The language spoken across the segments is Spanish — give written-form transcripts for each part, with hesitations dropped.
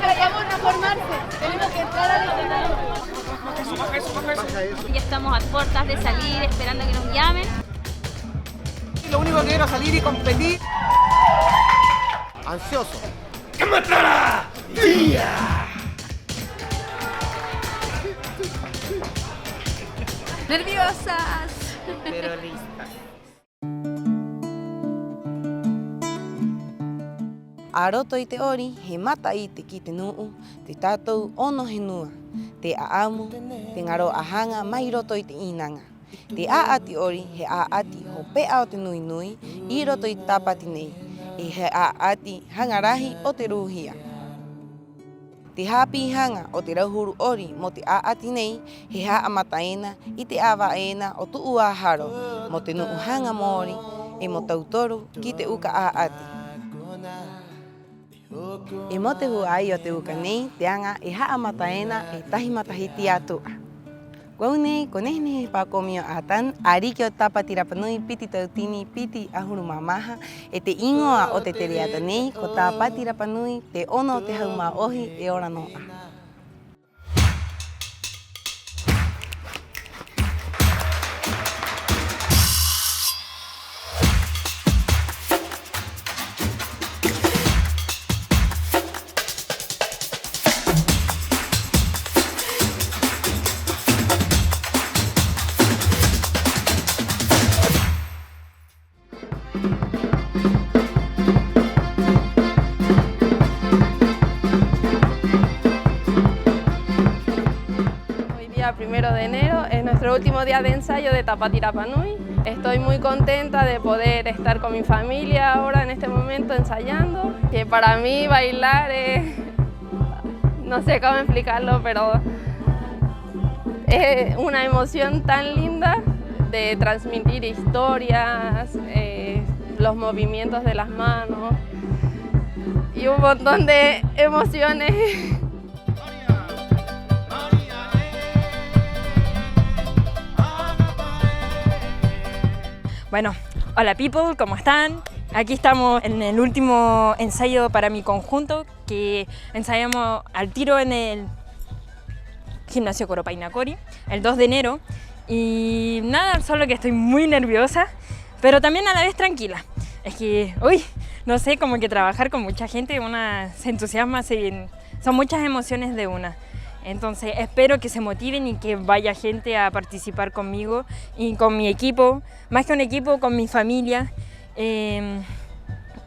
Acabamos de formarse, tenemos que entrar al escenario. Ya estamos a puertas de salir, esperando que nos llamen. Lo único que quiero es salir y competir. Ansioso. ¡Que matará! ¡Día! Nerviosas, Pero listas. Aroto i te ori, he mata i te ki te nuu, te tātou ono he nua. Te aamu, te ngaro ahanga mai roto i te inanga. Te aati ori, he aati ho pea o te nui nui, I roto i tāpati nei. E he aati hangarahi o te ruhia. Te hapi hanga o te rauhuru ori mo te aati nei, he haa mataena I te awaena o tuu aharo, mo te nuu hanga mori, e mo tautoru ki te uka aati. E mo te hua ai o te uka nei, te anga e haa mataena e tahi matahiti atua. Kau nei, ko nehe pākomio atan, ariki o tāpati Rapanui, piti tautini, piti ahuru mamaha, e te ingoa o te tere nei, ko tāpati Rapanui, te ono o te hauma ohi e ora noa. Primero de enero es nuestro último día de ensayo de Tapati Rapanui. Estoy muy contenta de poder estar con mi familia ahora en este momento ensayando. Que para mí bailar es, no sé cómo explicarlo, pero es una emoción tan linda de transmitir historias, los movimientos de las manos y un montón de emociones. Bueno, hola people, ¿cómo están? Aquí estamos en el último ensayo para mi conjunto que ensayamos al tiro en el gimnasio Coropainacori el 2 de enero y nada, solo que estoy muy nerviosa, pero también a la vez tranquila. Es que, no sé, como que trabajar con mucha gente, una se entusiasma, son muchas emociones de una. Entonces espero que se motiven y que vaya gente a participar conmigo y con mi equipo, más que un equipo, con mi familia, en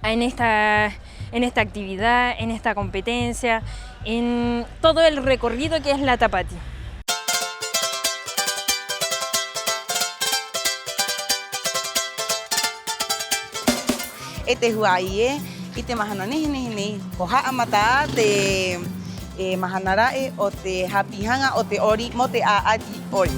esta actividad, en esta competencia, en todo el recorrido que es la Tapati. Ete huai ite mahana nehi ko haa mata te mahanarae o te hapihanga o te ori mo te aati ori.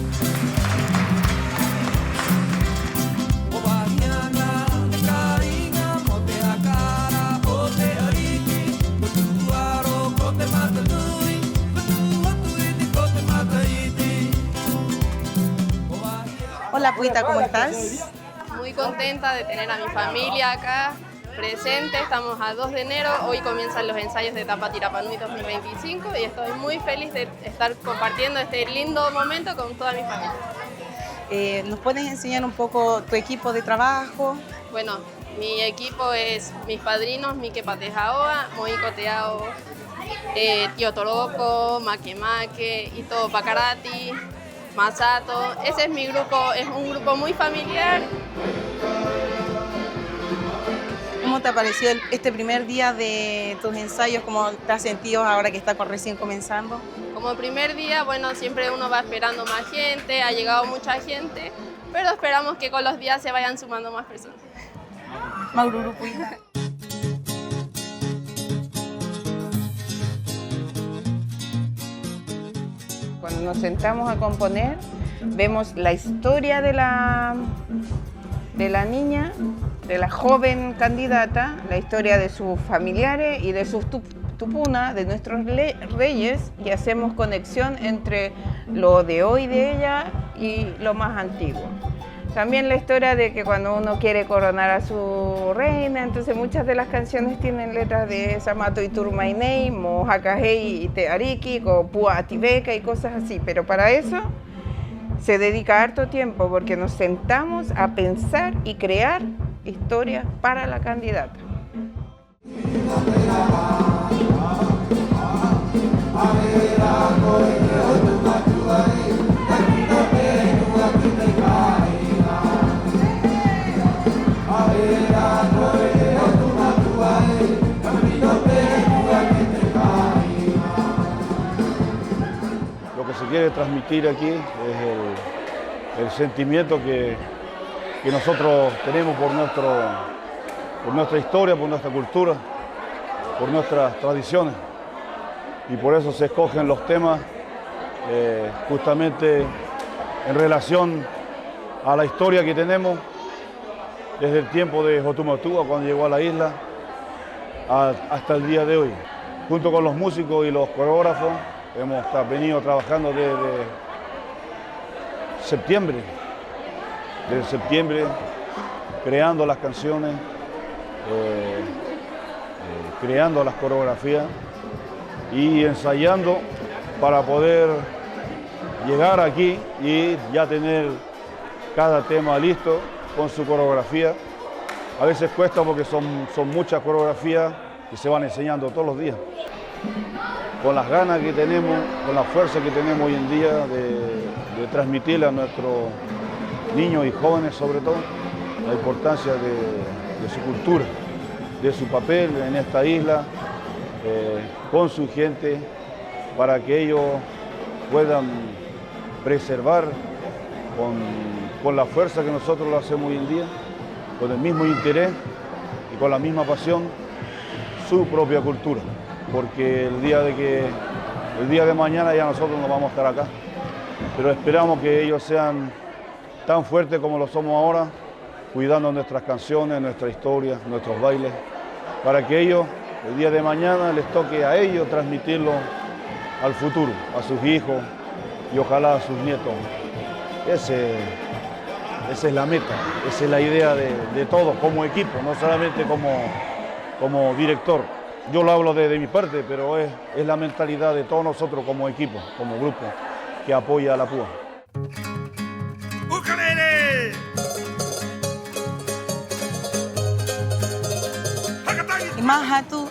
Hola Puita, ¿cómo estás? Muy contenta de tener a mi familia acá presente. Estamos a 2 de enero, hoy comienzan los ensayos de Tapati Rapanui 2025 y estoy muy feliz de estar compartiendo este lindo momento con toda mi familia. ¿Nos puedes enseñar un poco tu equipo de trabajo? Bueno, mi equipo es mis padrinos, Mike Patejaoa, Moiko Teao, Tío Toroco, Makemake, Ito Pacarati, Masato. Ese es mi grupo, es un grupo muy familiar. ¿Cómo te pareció este primer día de tus ensayos? ¿Cómo te has sentido ahora que está recién comenzando? Como primer día, bueno, siempre uno va esperando más gente, ha llegado mucha gente, pero esperamos que con los días se vayan sumando más personas. Maururu Puita. Cuando nos sentamos a componer, vemos la historia de la niña, de la joven candidata, la historia de sus familiares y de sus tupuna, de nuestros reyes, y hacemos conexión entre lo de hoy de ella y lo más antiguo. También la historia de que cuando uno quiere coronar a su reina, entonces muchas de las canciones tienen letras de Samato y Turmainei, Mojakajei y Teariki, Pua Atibeca y cosas así, pero para eso se dedica harto tiempo porque nos sentamos a pensar y crear historias para la candidata. Lo que se quiere transmitir aquí es el sentimiento que nosotros tenemos por nuestra historia, por nuestra cultura, por nuestras tradiciones. Y por eso se escogen los temas justamente en relación a la historia que tenemos desde el tiempo de Hotumatua, cuando llegó a la isla, hasta el día de hoy. Junto con los músicos y los coreógrafos hemos venido trabajando desde septiembre, creando las canciones, creando las coreografías y ensayando para poder llegar aquí y ya tener cada tema listo con su coreografía. A veces cuesta porque son muchas coreografías que se van enseñando todos los días. Con las ganas que tenemos, con la fuerza que tenemos hoy en día de transmitirle a nuestros niños y jóvenes sobre todo la importancia de su cultura, de su papel en esta isla, con su gente, para que ellos puedan preservar con la fuerza que nosotros lo hacemos hoy en día, con el mismo interés y con la misma pasión, su propia cultura. Porque el día de mañana ya nosotros no vamos a estar acá, pero esperamos que ellos sean tan fuertes como lo somos ahora, cuidando nuestras canciones, nuestra historia, nuestros bailes, para que ellos, el día de mañana, les toque a ellos transmitirlo al futuro, a sus hijos y ojalá a sus nietos. Esa es la meta, esa es la idea de todos como equipo, no solamente como director. Yo lo hablo de mi parte, pero es la mentalidad de todos nosotros como equipo, como grupo, que apoya a la púa. ¡Ukulele! Mahatu,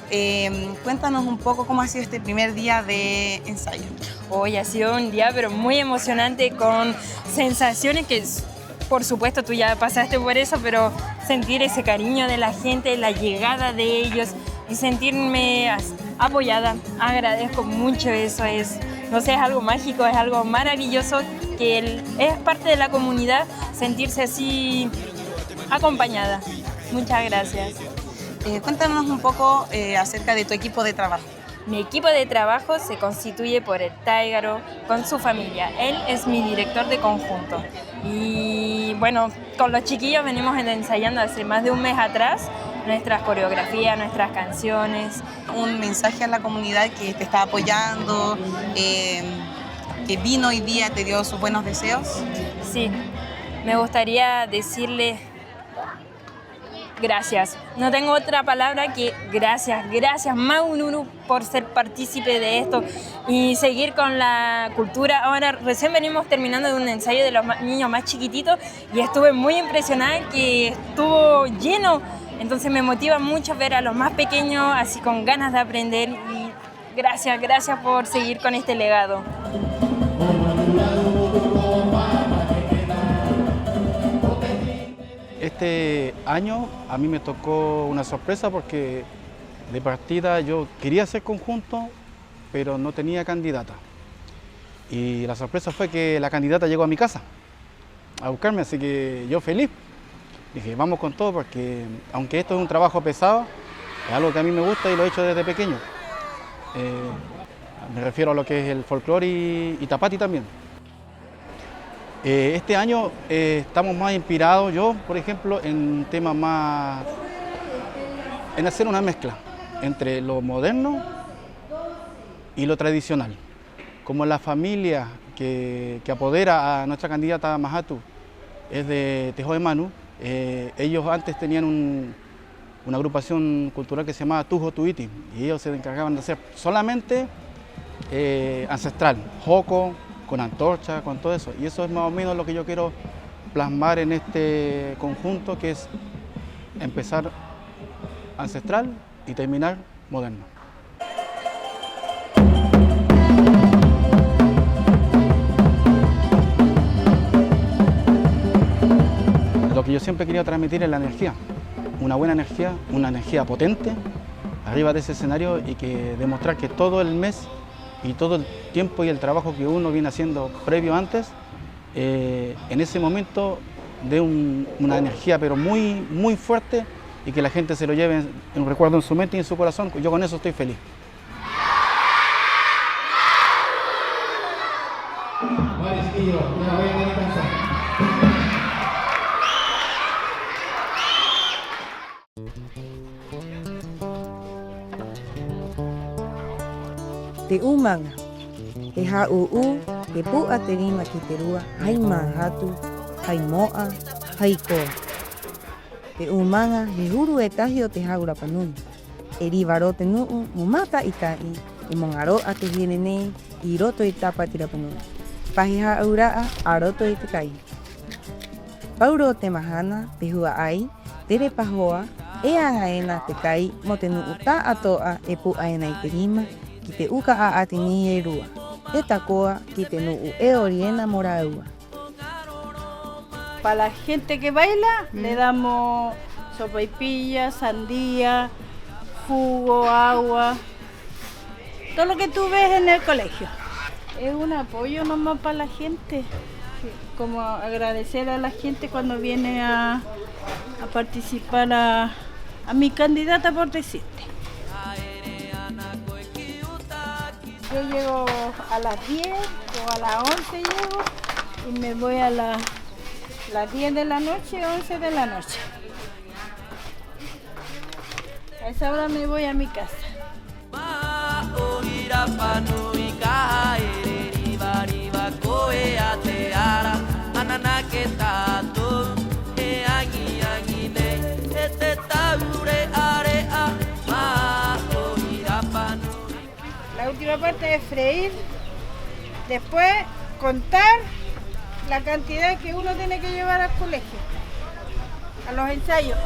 cuéntanos un poco cómo ha sido este primer día de ensayo. Hoy ha sido un día pero muy emocionante, con sensaciones que, por supuesto, tú ya pasaste por eso, pero sentir ese cariño de la gente, la llegada de ellos y sentirme apoyada. Agradezco mucho eso, no sé, es algo mágico, es algo maravilloso, que es parte de la comunidad, sentirse así acompañada. Muchas gracias. Cuéntanos un poco acerca de tu equipo de trabajo. Mi equipo de trabajo se constituye por el Taigaro con su familia. Él es mi director de conjunto. Y bueno, con los chiquillos venimos ensayando hace más de un mes atrás nuestras coreografías, nuestras canciones. Un mensaje a la comunidad que te está apoyando, que vino hoy día, te dio sus buenos deseos. Sí, me gustaría decirle gracias. No tengo otra palabra que gracias. Gracias, Maunuru, por ser partícipe de esto y seguir con la cultura. Ahora recién venimos terminando de un ensayo de los niños más chiquititos y estuve muy impresionada que estuvo lleno. Entonces me motiva mucho ver a los más pequeños así con ganas de aprender y gracias por seguir con este legado. Este año a mí me tocó una sorpresa porque de partida yo quería hacer conjunto, pero no tenía candidata. Y la sorpresa fue que la candidata llegó a mi casa a buscarme, así que yo feliz. Dije, vamos con todo porque aunque esto es un trabajo pesado, es algo que a mí me gusta y lo he hecho desde pequeño. Me refiero a lo que es el folclore y tapati también. Este año estamos más inspirados, yo por ejemplo, en temas más, en hacer una mezcla entre lo moderno y lo tradicional. Como la familia que apodera a nuestra candidata Mahatu es de Tejo de Manu. Ellos antes tenían una agrupación cultural que se llamaba Tujo Tuiti y ellos se encargaban de hacer solamente ancestral, joco, con antorcha, con todo eso. Y eso es más o menos lo que yo quiero plasmar en este conjunto, que es empezar ancestral y terminar moderno. Lo que yo siempre quería transmitir es la energía, una buena energía, una energía potente arriba de ese escenario y que demostrar que todo el mes y todo el tiempo y el trabajo que uno viene haciendo previo antes, en ese momento de una energía pero muy fuerte y que la gente se lo lleve en un recuerdo en su mente y en su corazón. Yo con eso estoy feliz. Te umanga, te ha'u'u, te pu'a te rima ki te rua, hai mahatu, hai mo'a, hai koa. Te umanga, he huru e tahi o te haura panui. E rivaro te nu'u, mumata i tai, e mongaro a te hine nei, i roto i tapatira panui. Pahi ha'ura'a, a roto i te kai. Pauro te mahana, te hua ai, te re pahoa, e angaena te kai, mo te nu'u ta atoa e pu'a e nei te rima, ki te uka a ati ni e rua. E takoa ki te nu'u e oriena moraua. Para la gente que baila, le damos sopaipilla, sandía, jugo, agua, todo lo que tú ves en el colegio. Es un apoyo nomás para la gente, como agradecer a la gente cuando viene a participar a mi candidata, por decirte. Yo llego a las 10 o a las 11 llego y me voy a las 10 de la noche, 11 de la noche. A esa hora me voy a mi casa. La última parte es freír, después contar la cantidad que uno tiene que llevar al colegio, a los ensayos.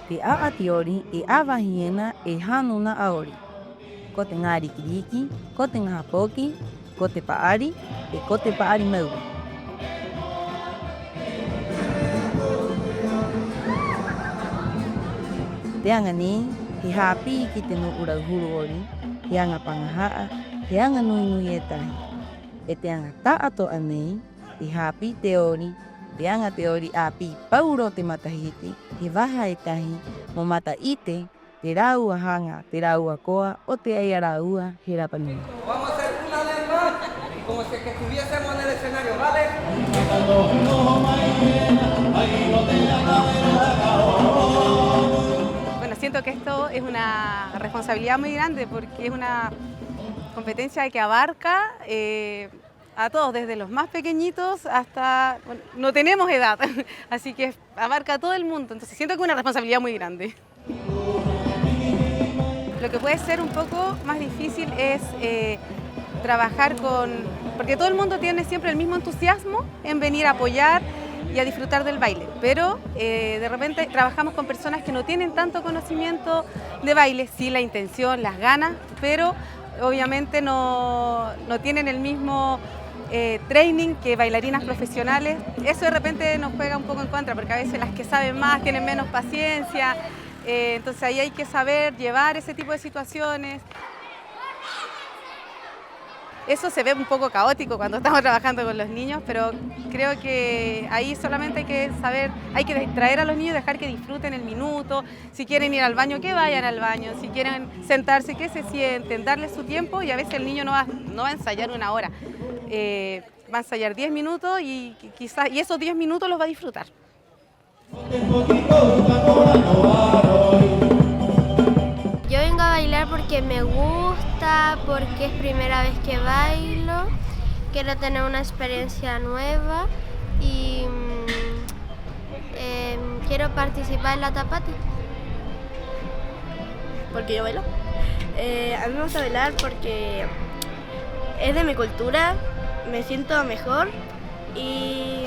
Te a'atiori e awahiena e hanuna aori. Ko te ngā rikiriki, ko te ngā poki, ko te paari e ko te paari maua. Te anga ni, he hāpi ki te nu'ura huru ori, he anga pangahaa, he anga nui nui e tahi. E te anga ta'atoa nei, he hāpi te ori, te anga te ori api pauro te matahiti, he waha e tahi, mo mata ite, te raua hanga, te raua koa, o te eia raua, he rapanui. Vamos a hacer una vez más, como si que estuviésemos en el escenario, ¿vale? Bueno, siento que esto es una responsabilidad muy grande porque es una competencia que abarca a todos, desde los más pequeñitos hasta... Bueno, no tenemos edad, así que abarca a todo el mundo, entonces siento que es una responsabilidad muy grande. Lo que puede ser un poco más difícil es trabajar porque todo el mundo tiene siempre el mismo entusiasmo en venir a apoyar y a disfrutar del baile, pero de repente trabajamos con personas que no tienen tanto conocimiento de baile, sí la intención, las ganas, pero obviamente no tienen el mismo training que bailarinas profesionales. Eso de repente nos juega un poco en contra, porque a veces las que saben más tienen menos paciencia, entonces ahí hay que saber llevar ese tipo de situaciones. Eso se ve un poco caótico cuando estamos trabajando con los niños, pero creo que ahí solamente hay que saber, hay que distraer a los niños, dejar que disfruten el minuto. Si quieren ir al baño, que vayan al baño. Si quieren sentarse, que se sienten, darles su tiempo, y a veces el niño no va a ensayar 1 hora. Va a ensayar 10 minutos y quizás esos 10 minutos los va a disfrutar. Yo vengo a bailar porque me gusta, porque es primera vez que bailo, quiero tener una experiencia nueva y quiero participar en la Tapati. ¿Por qué yo bailo? A mí me gusta bailar porque es de mi cultura, me siento mejor y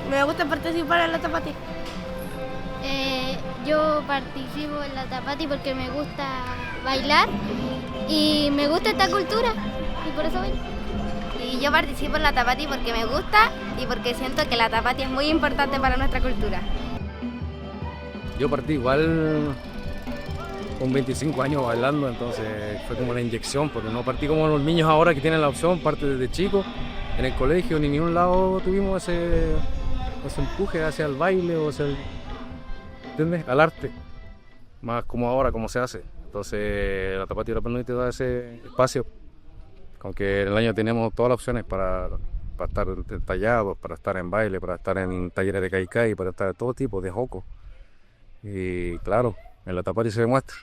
me gusta participar en la Tapati. Yo participo en la Tapati porque me gusta bailar y me gusta esta cultura y por eso bailo. Y yo participo en la Tapati porque me gusta y porque siento que la Tapati es muy importante para nuestra cultura. Yo partí igual con 25 años bailando, entonces fue como una inyección, porque no partí como los niños ahora que tienen la opción, parte desde chicos, en el colegio ni en ningún lado tuvimos ese empuje hacia el baile o hacia el, ¿entiendes? Al arte, más como ahora, como se hace. Entonces la Tapati Rapa Nui te da ese espacio, aunque en el año tenemos todas las opciones para estar tallados, para estar en baile, para estar en talleres de kaikai, para estar de todo tipo, de joco. Y claro, en la Tapati se demuestra.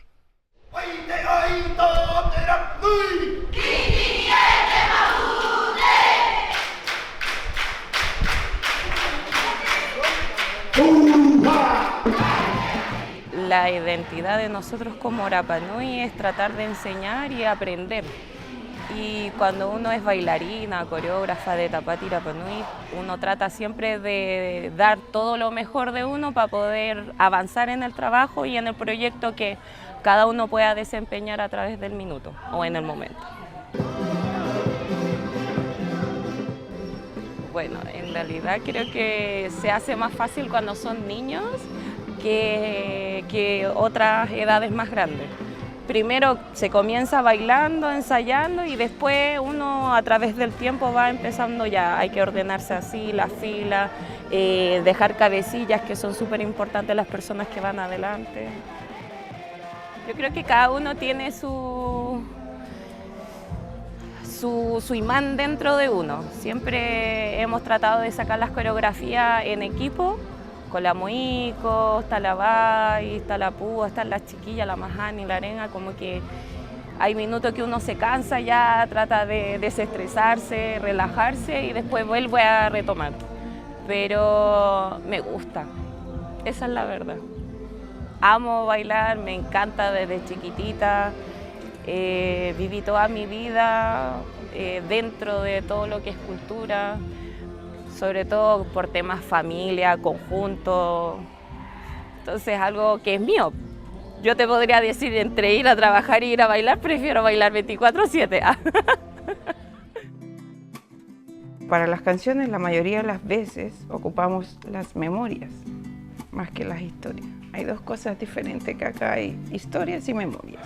La identidad de nosotros como Rapa Nui es tratar de enseñar y aprender. Y cuando uno es bailarina, coreógrafa de Tapati Rapa Nui, uno trata siempre de dar todo lo mejor de uno para poder avanzar en el trabajo y en el proyecto que cada uno pueda desempeñar a través del minuto o en el momento. Bueno, en realidad creo que se hace más fácil cuando son niños que otras edades más grandes. Primero se comienza bailando, ensayando y después uno a través del tiempo va empezando ya, hay que ordenarse así, la fila, dejar cabecillas que son súper importantes las personas que van adelante. Yo creo que cada uno tiene su imán dentro de uno. Siempre hemos tratado de sacar las coreografías en equipo, con la Moiko, está la Bai, está la Púa, están las chiquillas, la Mahani, la Arenga, como que hay minutos que uno se cansa ya, trata de desestresarse, relajarse y después vuelve a retomar. Pero me gusta, esa es la verdad. Amo bailar, me encanta desde chiquitita, viví toda mi vida dentro de todo lo que es cultura, sobre todo por temas familia, conjunto, entonces algo que es mío. Yo te podría decir, entre ir a trabajar y ir a bailar, prefiero bailar 24/7. Para las canciones, la mayoría de las veces ocupamos las memorias más que las historias. Hay dos cosas diferentes, que acá hay historias y memorias.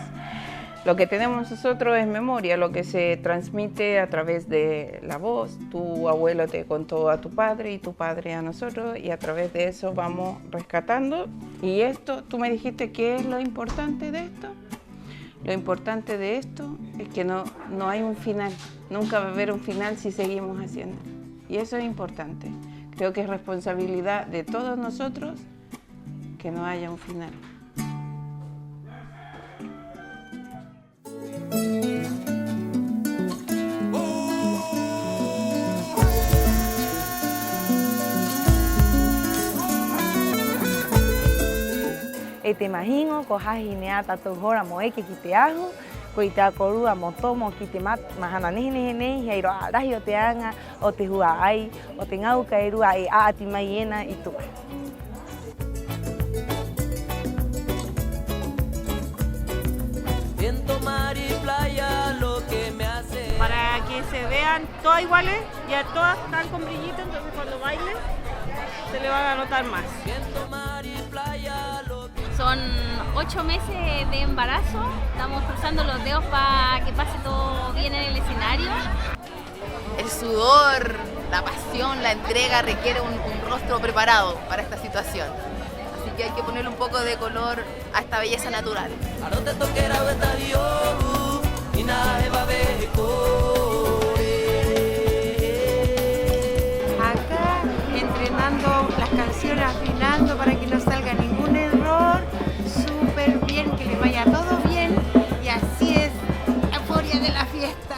Lo que tenemos nosotros es memoria, lo que se transmite a través de la voz. Tu abuelo te contó a tu padre y tu padre a nosotros y a través de eso vamos rescatando. Y esto, tú me dijiste, ¿qué es lo importante de esto? Lo importante de esto es que no hay un final. Nunca va a haber un final si seguimos haciendo. Y eso es importante. Creo que es responsabilidad de todos nosotros que no haya un final. Te imagino, cojas gineata, tojora, moeke, quiteajo, coita corua, motomo, quitemat, mahananene, jairo arajo, teanga, o te juai, o tengau cairua, a ti mayena y tú. Viento, mar y playa, lo que me hace. Para que se vean todas iguales, ya todas están con brillito, entonces cuando bailen se le van a notar más. Viento, mar y playa, lo que... Son 8 meses de embarazo, estamos cruzando los dedos para que pase todo bien en el escenario. sudor, la pasión, la entrega requiere un rostro preparado para esta situación. Así que hay que ponerle un poco de color a esta belleza natural. Acá entrenando las canciones, afinando para que no salga ningún error, súper bien, que le vaya todo bien y así es la euforia de la fiesta.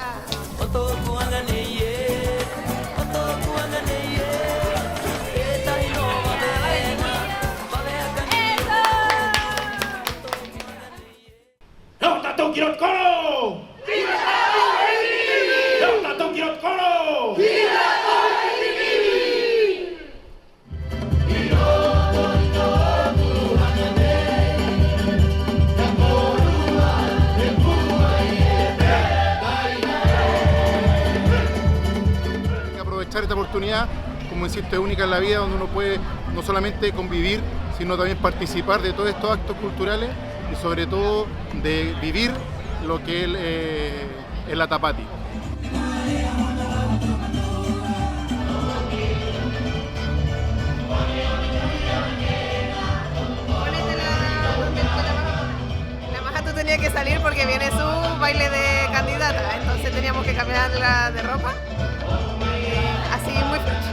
Esta oportunidad, como insisto, es única en la vida, donde uno puede no solamente convivir, sino también participar de todos estos actos culturales y sobre todo de vivir lo que es la Tapati. La Maja tenía que salir porque viene su baile de candidata, entonces teníamos que cambiarla de ropa. Así muy fresh.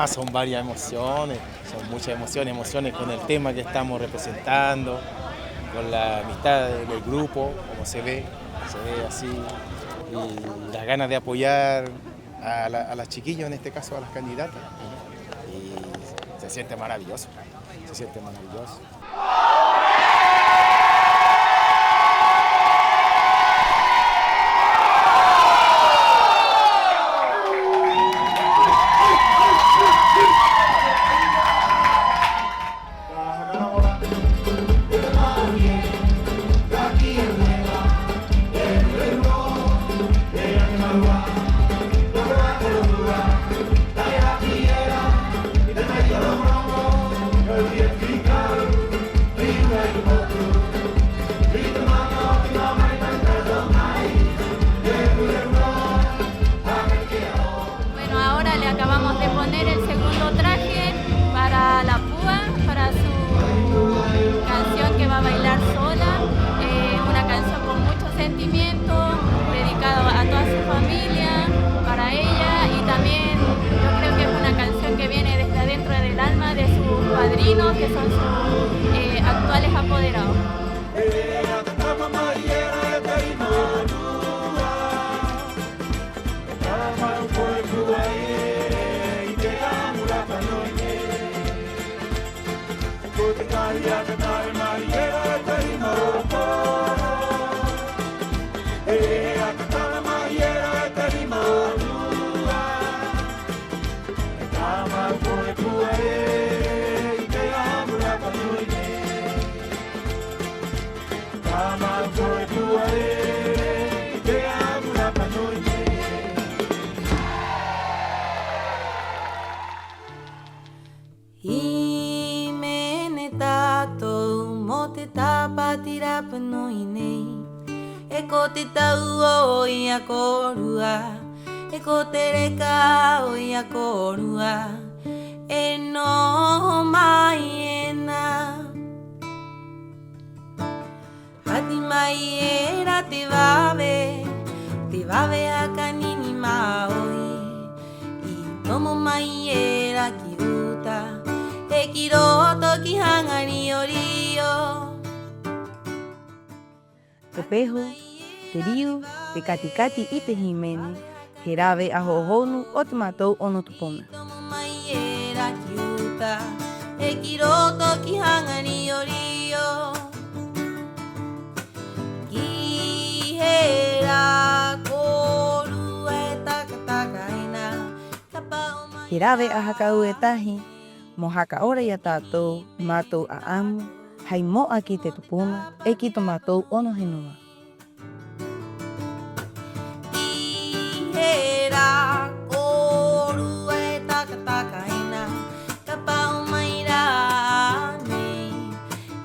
Son varias emociones, son muchas emociones con el tema que estamos representando, con la amistad del grupo, como se ve así, y las ganas de apoyar a las chiquillas, en este caso a las candidatas, y se siente maravilloso, se siente maravilloso. Que son sus actuales apoderados. Eko te tau o ia korua, eko te reka o ia korua, e no mai e nā. Hati mai era te wawe a kanini maoi, Ekiro toki hangari orio. Te peho, te riu, te katikati i te himene, he rawe a hohonu o te mātou ono tupona. Mai era kiuta. Ekiro toki hangari orio. Gihera koru e takatakaina. He rawe a hakau e tahi, mo haka ora ia tātou, mātou a amu, hei moa ki te tupuna, e ki tō mātou ono henua. Hera koru e takatakaina. Ka pau mai rā nei.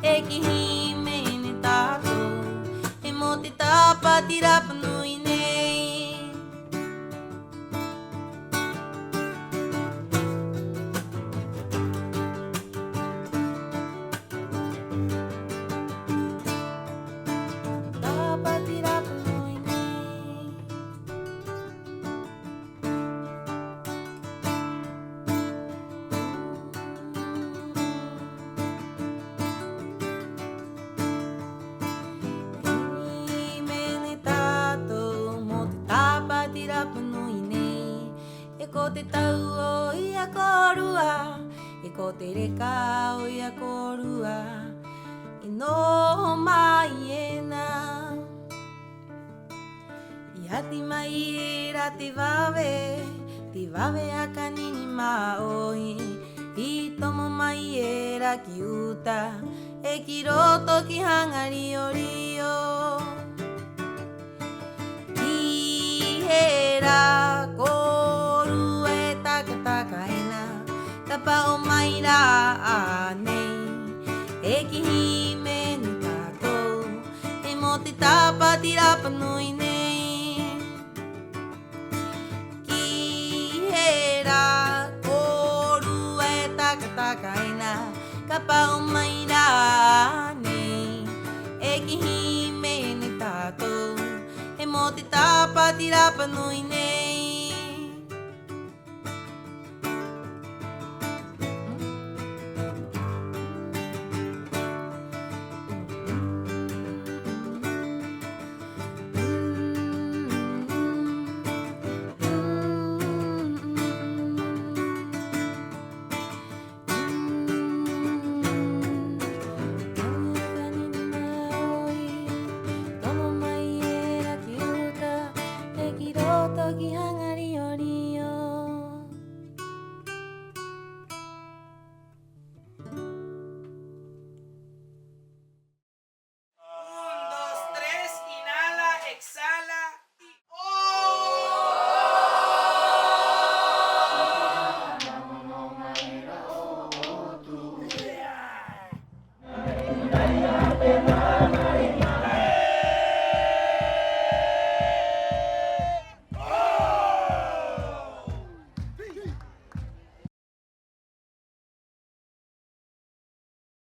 E ki himene tātou. E mo te tāpati rapanui nei. Tāpati rapanui nei. Himene tātou mo te tāpati rapanui nei. E ko te tau o ia korua, e ko te reka o ia korua, e noho mai ena. I hati mai e ra te wawe a kanini maoi. I tomo mai e ra ki uta, e ki roto ki hangari o rio. I he ra koru e takatakaina, ka pao mai rā nei. E ki himene tātou, e mo te tāpati rapanui nei. Ki he rā koru e takatakaina, ka pao mai rā nei. E ki himene tātou, e mo te tāpati rapanui nei.